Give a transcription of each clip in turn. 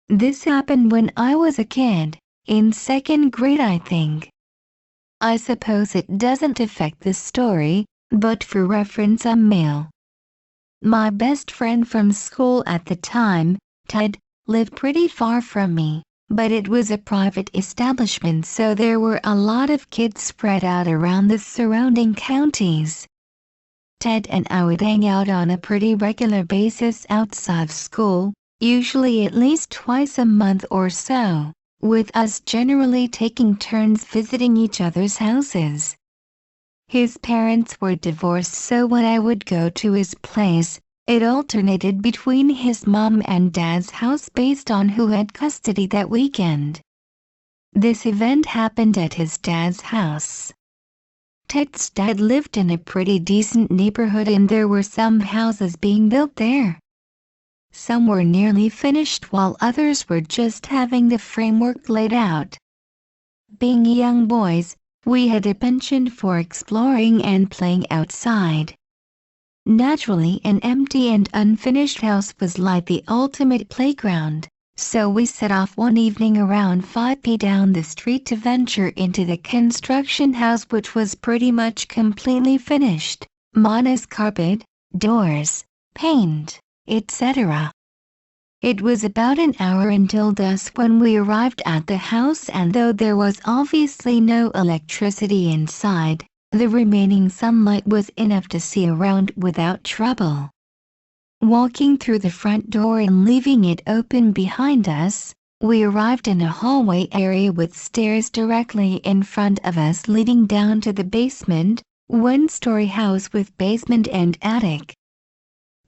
This happened when I was a kid, in second grade I think. I suppose it doesn't affect the story, but for reference I'm male. My best friend from school at the time, Ted, lived pretty far from me, but it was a private establishment so there were a lot of kids spread out around the surrounding counties. Ted and I would hang out on a pretty regular basis outside school, usually at least twice a month or so, with us generally taking turns visiting each other's houses. His parents were divorced so when I would go to his place, it alternated between his mom and dad's house based on who had custody that weekend. This event happened at his dad's house. Ted's dad lived in a pretty decent neighborhood and there were some houses being built there. Some were nearly finished while others were just having the framework laid out. Being young boys, we had a penchant for exploring and playing outside. Naturally, an empty and unfinished house was like the ultimate playground, so we set off one evening around 5 p.m. down the street to venture into the construction house which was pretty much completely finished, minus carpet, doors, paint, etc. It was about an hour until dusk when we arrived at the house and though there was obviously no electricity inside, the remaining sunlight was enough to see around without trouble. Walking through the front door and leaving it open behind us, we arrived in a hallway area with stairs directly in front of us leading down to the basement, one-story house with basement and attic.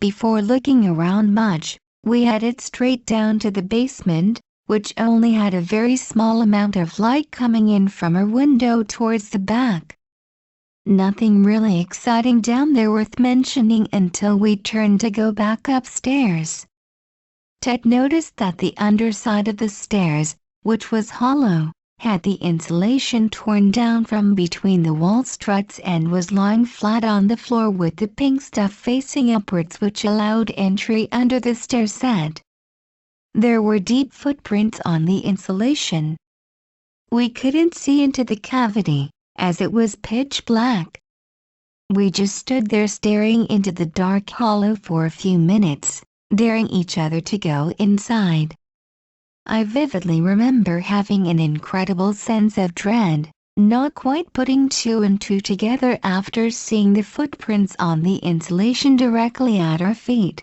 Before looking around much, we headed straight down to the basement, which only had a very small amount of light coming in from a window towards the back. Nothing really exciting down there worth mentioning until we turned to go back upstairs. Ted noticed that the underside of the stairs, which was hollow, had the insulation torn down from between the wall struts and was lying flat on the floor with the pink stuff facing upwards which allowed entry under the stair set. There were deep footprints on the insulation. We couldn't see into the cavity, as it was pitch black. We just stood there staring into the dark hollow for a few minutes, daring each other to go inside. I vividly remember having an incredible sense of dread, not quite putting two and two together after seeing the footprints on the insulation directly at our feet.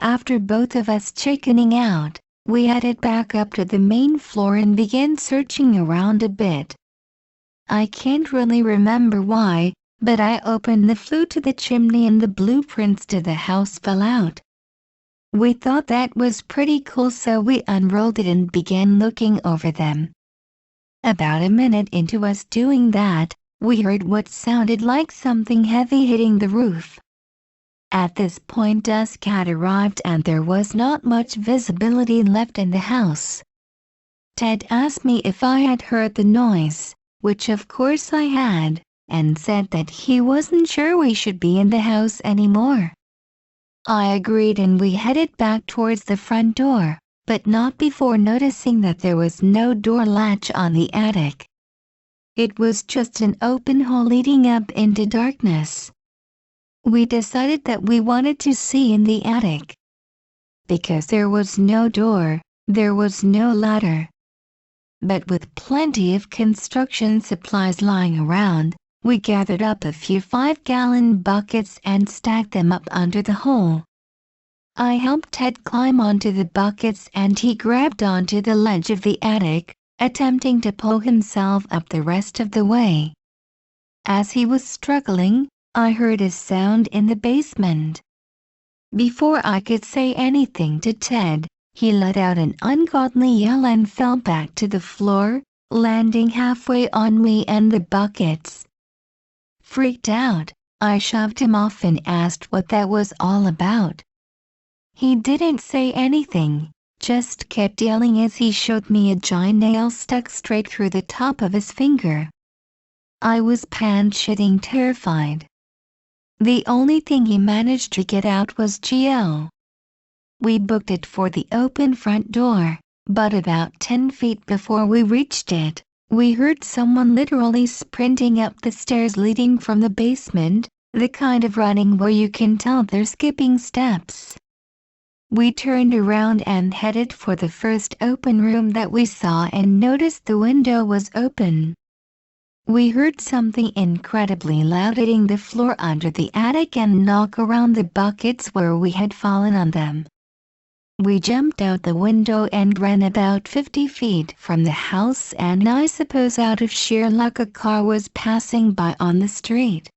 After both of us chickening out, we headed back up to the main floor and began searching around a bit. I can't really remember why, but I opened the flue to the chimney and the blueprints to the house fell out. We thought that was pretty cool so we unrolled it and began looking over them. About a minute into us doing that, we heard what sounded like something heavy hitting the roof. At this point dusk had arrived and there was not much visibility left in the house. Ted asked me if I had heard the noise, which of course I had, and said that he wasn't sure we should be in the house anymore. I agreed and we headed back towards the front door, but not before noticing that there was no door latch on the attic. It was just an open hole leading up into darkness. We decided that we wanted to see in the attic. Because there was no door, there was no ladder. But with plenty of construction supplies lying around, we gathered up a few 5-gallon buckets and stacked them up under the hole. I helped Ted climb onto the buckets and he grabbed onto the ledge of the attic, attempting to pull himself up the rest of the way. As he was struggling, I heard a sound in the basement. Before I could say anything to Ted, he let out an ungodly yell and fell back to the floor, landing halfway on me and the buckets. Freaked out, I shoved him off and asked what that was all about. He didn't say anything, just kept yelling as he showed me a giant nail stuck straight through the top of his finger. I was pants-shitting terrified. The only thing he managed to get out was GL. We booked it for the open front door, but about 10 feet before we reached it, we heard someone literally sprinting up the stairs leading from the basement, the kind of running where you can tell they're skipping steps. We turned around and headed for the first open room that we saw and noticed the window was open. We heard something incredibly loud hitting the floor under the attic and knock around the buckets where we had fallen on them. We jumped out the window and ran about 50 feet from the house, and I suppose out of sheer luck a car was passing by on the street.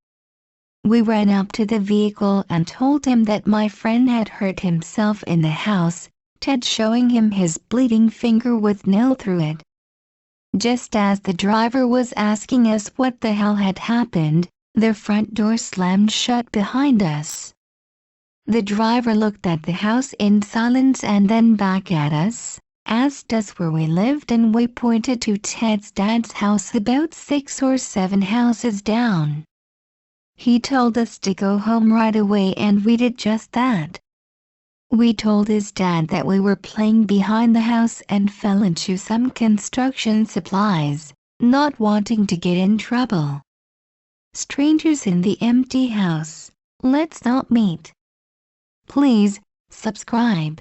We ran up to the vehicle and told him that my friend had hurt himself in the house, Ted showing him his bleeding finger with nail through it. Just as the driver was asking us what the hell had happened, the front door slammed shut behind us. The driver looked at the house in silence and then back at us, asked us where we lived, and we pointed to Ted's dad's house about 6 or 7 houses down. He told us to go home right away, and we did just that. We told his dad that we were playing behind the house and fell into some construction supplies, not wanting to get in trouble. Strangers in the empty house, let's not meet. Please, subscribe.